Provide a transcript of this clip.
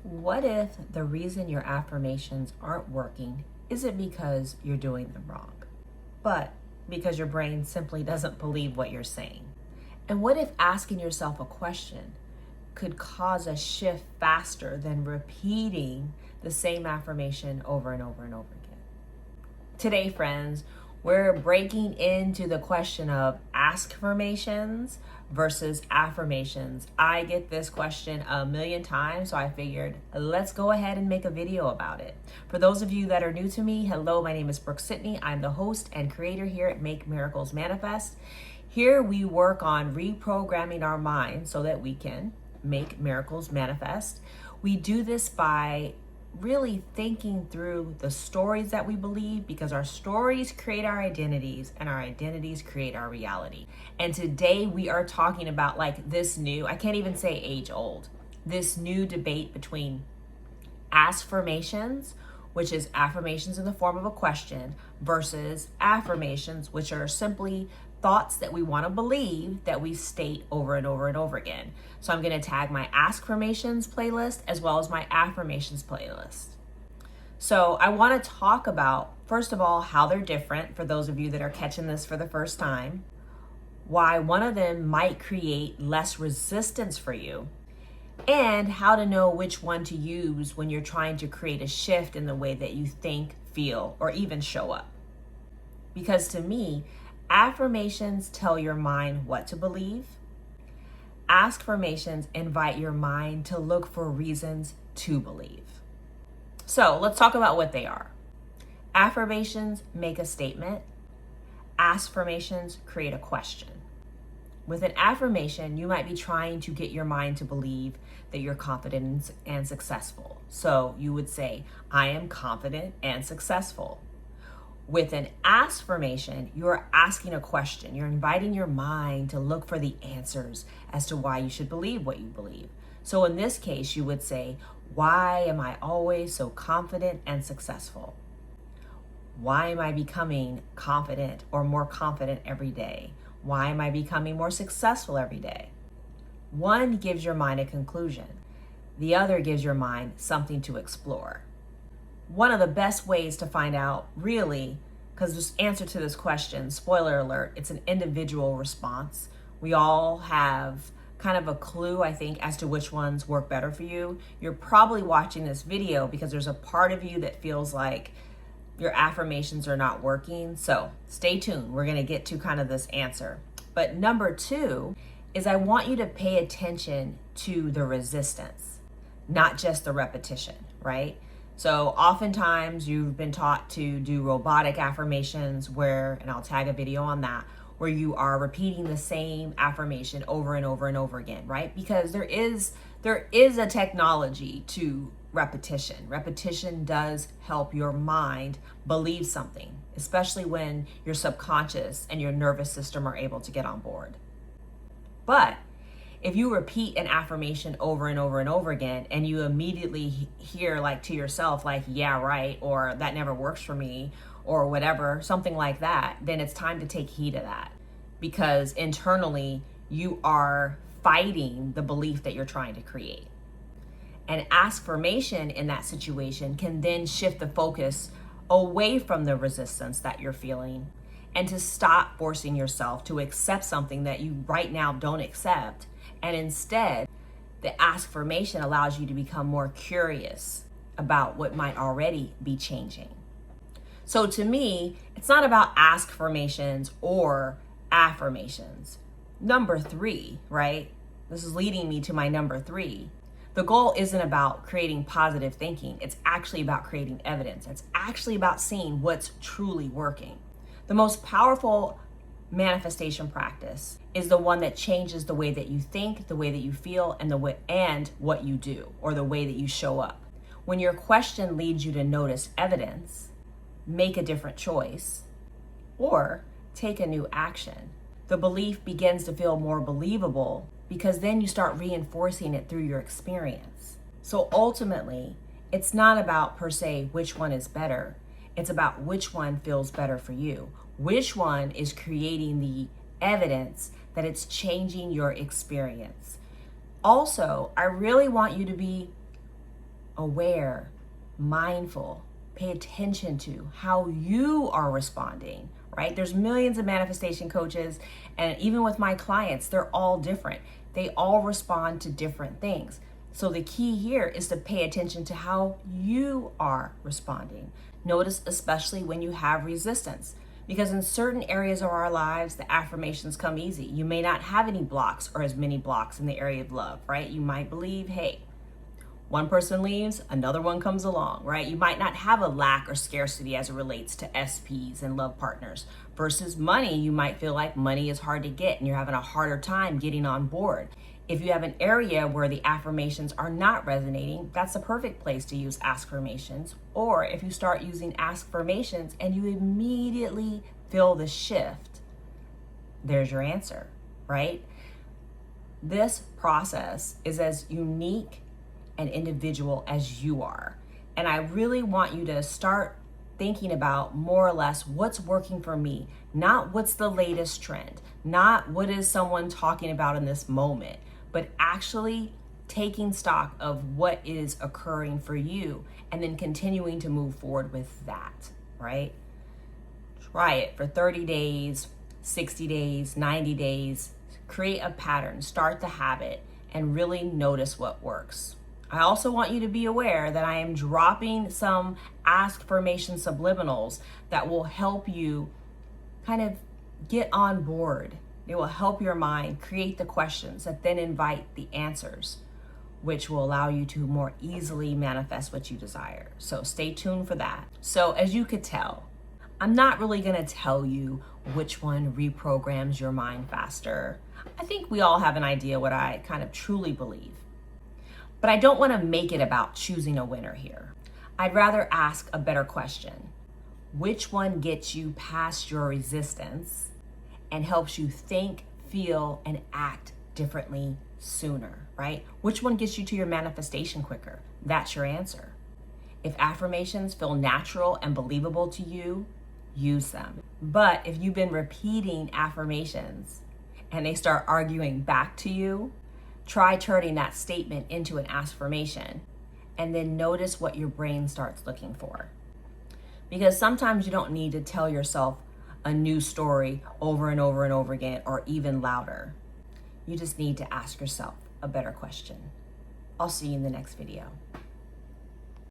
What if the reason your affirmations aren't working isn't because you're doing them wrong, but because your brain simply doesn't believe what you're saying? And what if asking yourself a question could cause a shift faster than repeating the same affirmation over and over and over again? Today, friends, we're breaking into the question of ASKfirmations versus affirmations. I get this question a million times, so I figured let's go ahead and make a video about it. For those of you that are new to me, hello, my name is Brooke-Sidney. I'm the host and creator here at Make Miracles Manifest. Here we work on reprogramming our mind so that we can make miracles manifest. We do this by really thinking through the stories that we believe, because our stories create our identities and our identities create our reality. And today we are talking about this new, I can't even say age old, this new debate between ASKfirmations, which is affirmations in the form of a question, versus affirmations, which are simply thoughts that we want to believe that we state over and over and over again. So I'm going to tag my ASKfirmations playlist as well as my affirmations playlist. So I want to talk about, first of all, how they're different for those of you that are catching this for the first time, why one of them might create less resistance for you, and how to know which one to use when you're trying to create a shift in the way that you think, feel, or even show up. Because to me, affirmations tell your mind what to believe. ASKfirmations invite your mind to look for reasons to believe. So let's talk about what they are. Affirmations make a statement. ASKfirmations create a question. With an affirmation, you might be trying to get your mind to believe that you're confident and successful. So you would say, I am confident and successful. With an ASKfirmation, you're asking a question. You're inviting your mind to look for the answers as to why you should believe what you believe. So in this case, you would say, why am I always so confident and successful? Why am I becoming confident or more confident every day? Why am I becoming more successful every day? One gives your mind a conclusion. The other gives your mind something to explore. One of the best ways to find out, really, because the answer to this question, spoiler alert, it's an individual response. We all have kind of a clue, I think, as to which ones work better for you. You're probably watching this video because there's a part of you that feels like your affirmations are not working. So stay tuned. We're going to get to kind of this answer. But number two is I want you to pay attention to the resistance, not just the repetition, right? So oftentimes you've been taught to do robotic affirmations where, and I'll tag a video on that, where you are repeating the same affirmation over and over and over again, right? Because there is a technology to repetition. Repetition does help your mind believe something, especially when your subconscious and your nervous system are able to get on board. But if you repeat an affirmation over and over and over again, and you immediately hear to yourself, yeah, right, or that never works for me, or whatever, something like that, then it's time to take heed of that, because internally you are fighting the belief that you're trying to create. An ASKfirmation in that situation can then shift the focus away from the resistance that you're feeling and to stop forcing yourself to accept something that you right now don't accept. And instead, the ASKfirmation allows you to become more curious about what might already be changing. So to me, it's not about ASKfirmations or affirmations. Number three, right? This is leading me to my number three. The goal isn't about creating positive thinking. It's actually about creating evidence. It's actually about seeing what's truly working. The most powerful manifestation practice is the one that changes the way that you think, the way that you feel, and what you do, or the way that you show up. When your question leads you to notice evidence, make a different choice, or take a new action, the belief begins to feel more believable, because then you start reinforcing it through your experience. So ultimately, it's not about per se which one is better. It's about which one feels better for you. Which one is creating the evidence that it's changing your experience. Also, I really want you to be aware, mindful, pay attention to how you are responding, right? There's millions of manifestation coaches, and even with my clients, they're all different. They all respond to different things. So the key here is to pay attention to how you are responding. Notice especially when you have resistance, because in certain areas of our lives, the affirmations come easy. You may not have any blocks or as many blocks in the area of love, right? You might believe, hey, one person leaves, another one comes along, right? You might not have a lack or scarcity as it relates to SPs and love partners. Versus money, you might feel like money is hard to get and you're having a harder time getting on board. If you have an area where the affirmations are not resonating, that's a perfect place to use ASKfirmations. Or if you start using ASKfirmations and you immediately feel the shift, there's your answer, right? This process is as unique and individual as you are. And I really want you to start thinking about more or less what's working for me, not what's the latest trend, not what is someone talking about in this moment, but actually taking stock of what is occurring for you and then continuing to move forward with that, right? Try it for 30 days, 60 days, 90 days, create a pattern, start the habit, and really notice what works. I also want you to be aware that I am dropping some ASKfirmation subliminals that will help you kind of get on board. It will help your mind create the questions that then invite the answers, which will allow you to more easily manifest what you desire. So stay tuned for that. So as you could tell, I'm not really gonna tell you which one reprograms your mind faster. I think we all have an idea what I kind of truly believe. But I don't want to make it about choosing a winner here. I'd rather ask a better question. Which one gets you past your resistance and helps you think, feel, and act differently sooner, right? Which one gets you to your manifestation quicker? That's your answer. If affirmations feel natural and believable to you, use them. But if you've been repeating affirmations and they start arguing back to you, try turning that statement into an ASKfirmation and then notice what your brain starts looking for. Because sometimes you don't need to tell yourself a new story over and over and over again or even louder. You just need to ask yourself a better question. I'll see you in the next video.